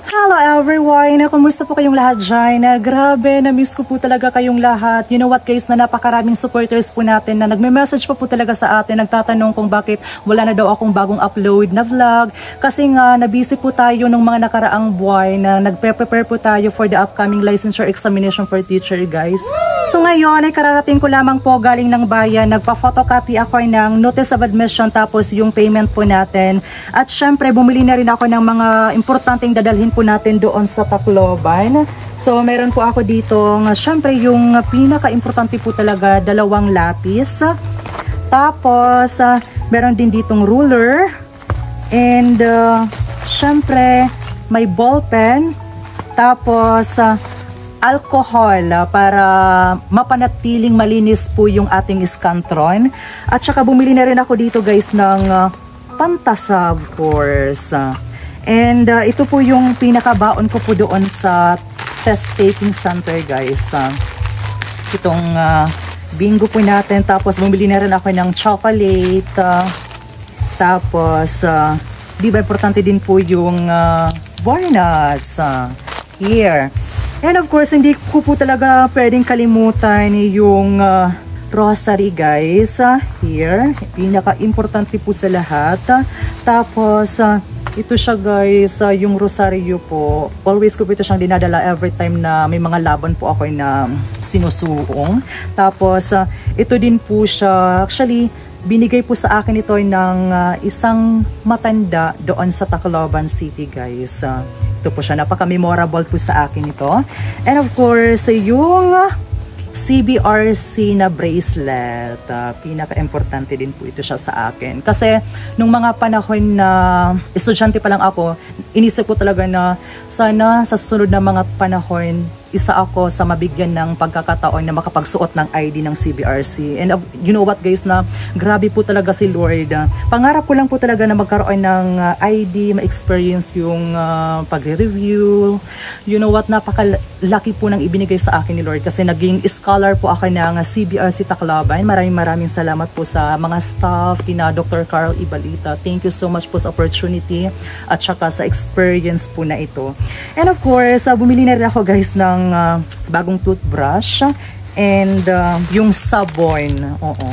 Hello everyone! Kumusta po kayong lahat dyan? Grabe, na-miss ko po talaga kayong lahat. You know what guys, na napakaraming supporters po natin na nagme-message po talaga sa atin, nagtatanong kung bakit wala na daw akong bagong upload na vlog. Kasi nga, nabisi po tayo nung mga nakaraang buwan na nagpe-prepare po tayo for the upcoming licensure examination for teacher guys. So ngayon ay kararating ko lamang po galing ng bayan, nagpa-photocopy ako ng notice of admission tapos yung payment po natin. At syempre, bumili na rin ako ng mga importanteng dadalhin po natin doon sa Tacloban. So meron po ako dito syempre yung pinaka-importante po talaga, dalawang lapis. Tapos meron din ditong ruler and syempre may ball pen. Tapos alcohol para mapanatiling malinis po yung ating scantron. At saka bumili na rin ako dito guys ng Pantasab of course. And ito po yung pinakabaon ko po doon sa test taking center guys. Itong bingo po natin. Tapos bumili na rin ako ng chocolate. Tapos di ba importante din po yung walnuts. Here. And of course hindi ko po talaga pwedeng kalimutan yung rosary guys. Here. Pinaka-importante po sa lahat. Tapos ito siya guys, yung rosaryo po. Always ko po ito siyang dinadala every time na may mga laban po ako na sinusuong. Tapos ito din po siya, actually binigay po sa akin ito ng isang matanda doon sa Tacloban City guys. Ito po siya, napaka-memorable po sa akin ito. And of course, yung CBRC na bracelet, pinaka-importante din po ito siya sa akin. Kasi nung mga panahon na estudyante pa lang ako, inisip ko talaga na sana sa susunod na mga panahon, isa ako sa mabigyan ng pagkakataon na makapagsuot ng ID ng CBRC. And you know what guys, na grabe po talaga si Lord. Pangarap ko lang po talaga na magkaroon ng ID, ma-experience yung pag-review. You know what, napakalaki po nang ibinigay sa akin ni Lord kasi naging scholar po ako ng CBRC Tacloban. Maraming salamat po sa mga staff, kina Dr. Carl Ibalita. Thank you so much po sa opportunity at saka sa experience po na ito. And of course, bumili na rin ako guys ng bagong toothbrush and yung sabon. Oo.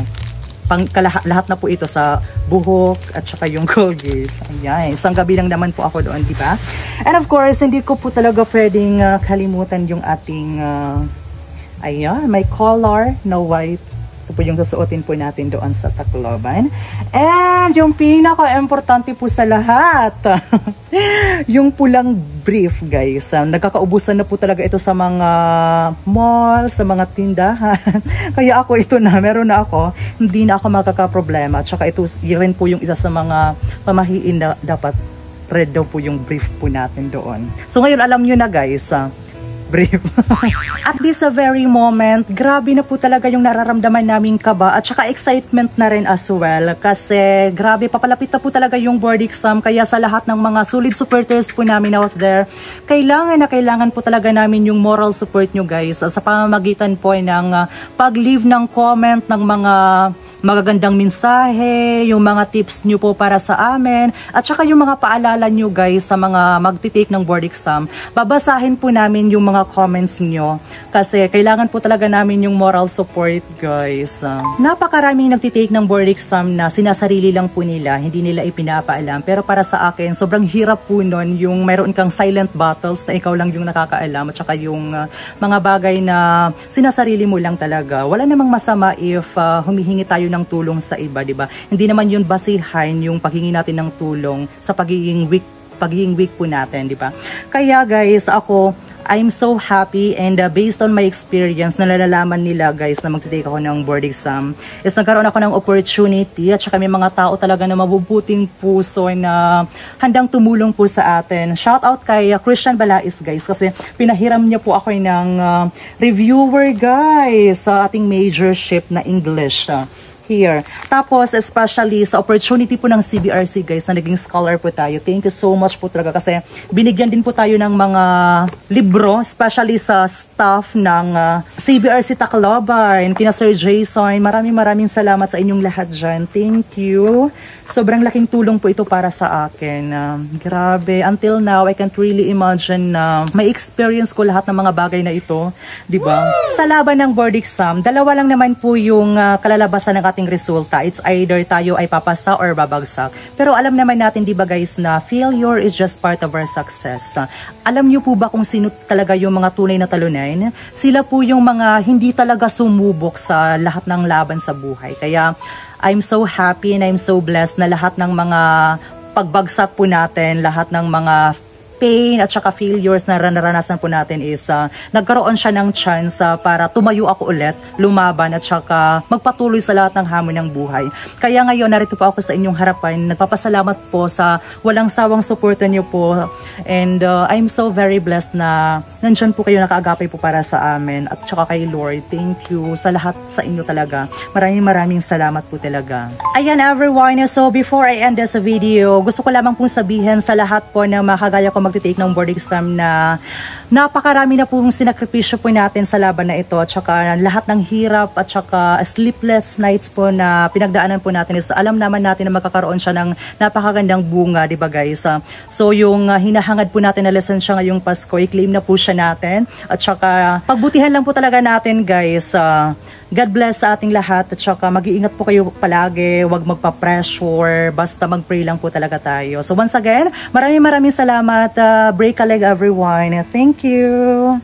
Lahat na po ito sa buhok at saka yung Colgate. Ayan. Isang gabi lang naman po ako doon, di ba? And of course, hindi ko po talaga pwedeng kalimutan yung ating ayan, may collar na white. Ito po yung susuotin po natin doon sa Tacloban. And yung pinaka-importante po sa lahat, yung pulang brief guys. Nagkakaubusan na po talaga ito sa mga mall, sa mga tindahan. Kaya ako ito na, meron na ako. Hindi na ako magkakaproblema. At saka ito rin po yung isa sa mga pamahiin na dapat red daw po yung brief po natin doon. So ngayon alam nyo na guys, brief. At this very moment, grabe na po talaga yung nararamdaman naming kaba at saka excitement na rin as well. Kasi grabe, papalapit na po talaga yung board exam. Kaya sa lahat ng mga solid supporters po namin out there, kailangan po talaga namin yung moral support nyo guys. Sa pamamagitan po ng pag-leave ng comment ng mga magagandang mensahe, yung mga tips nyo po para sa amin, at saka yung mga paalala nyo guys sa mga magtitake ng board exam. Babasahin po namin yung mga comments nyo kasi kailangan po talaga namin yung moral support guys. Napakaraming nagtitake ng board exam na sinasarili lang po nila, hindi nila ipinapaalam. Pero para sa akin, sobrang hirap po nun yung mayroon kang silent battles na ikaw lang yung nakakaalam at saka yung mga bagay na sinasarili mo lang talaga. Wala namang masama if humihingi tayo ng tulong sa iba, di ba? Hindi naman yun basihan yung paghingi natin ng tulong sa pagiging weak po natin, di ba? Kaya guys, I'm so happy and based on my experience na nalalaman nila guys na magtitake ako ng board exam is nagkaroon ako ng opportunity at saka may mga tao talaga na mabubuting puso na handang tumulong po sa atin. Shout out kay Christian Balais guys kasi pinahiram niya po ako ng reviewer guys sa ating majorship na English. Here. Tapos, especially sa opportunity po ng CBRC guys na naging scholar po tayo. Thank you so much po talaga kasi binigyan din po tayo ng mga libro, especially sa staff ng CBRC Tacloban, kina Sir Jason. Maraming salamat sa inyong lahat dyan. Thank you. sobrang laking tulong po ito para sa akin. Grabe, until now, I can't really imagine na may experience ko lahat ng mga bagay na ito, di ba? Sa laban ng board exam, dalawa lang naman po yung kalalabasan ng ating resulta. It's either tayo ay papasa or babagsak. Pero alam naman natin, di ba guys, na failure is just part of our success. Alam niyo po ba kung sino talaga yung mga tunay na talunin? Sila po yung mga hindi talaga sumubok sa lahat ng laban sa buhay. Kaya I'm so happy and I'm so blessed na lahat ng mga pagbagsak po natin, lahat ng mga pain at saka failures na naranasan po natin is nagkaroon siya ng chance para tumayo ako ulit, lumaban at saka magpatuloy sa lahat ng hamon ng buhay. Kaya ngayon narito po ako sa inyong harapan. Nagpapasalamat po sa walang sawang suporta niyo po, and I'm so very blessed na nandyan po kayo, nakaagapay po para sa amin at saka kay Lord. Thank you sa lahat sa inyo talaga. Maraming salamat po talaga. Ayan everyone, so before I end this video, gusto ko lamang pong sabihin sa lahat po na makagaya ko magte-take ng board exam na napakarami na pong sinakripisyo po natin sa laban na ito, at saka lahat ng hirap at saka sleepless nights po na pinagdaanan po natin is alam naman natin na magkakaroon siya ng napakagandang bunga, di ba guys? So yung hinahangad po natin na lisensya ngayong Pasko, i-claim na po siya natin, at saka pagbutihan lang po talaga natin guys. God bless sa ating lahat, at saka mag-iingat po kayo palagi, huwag magpa-pressure, basta mag-pray lang po talaga tayo. So once again, maraming salamat. Break a leg everyone. Thank you.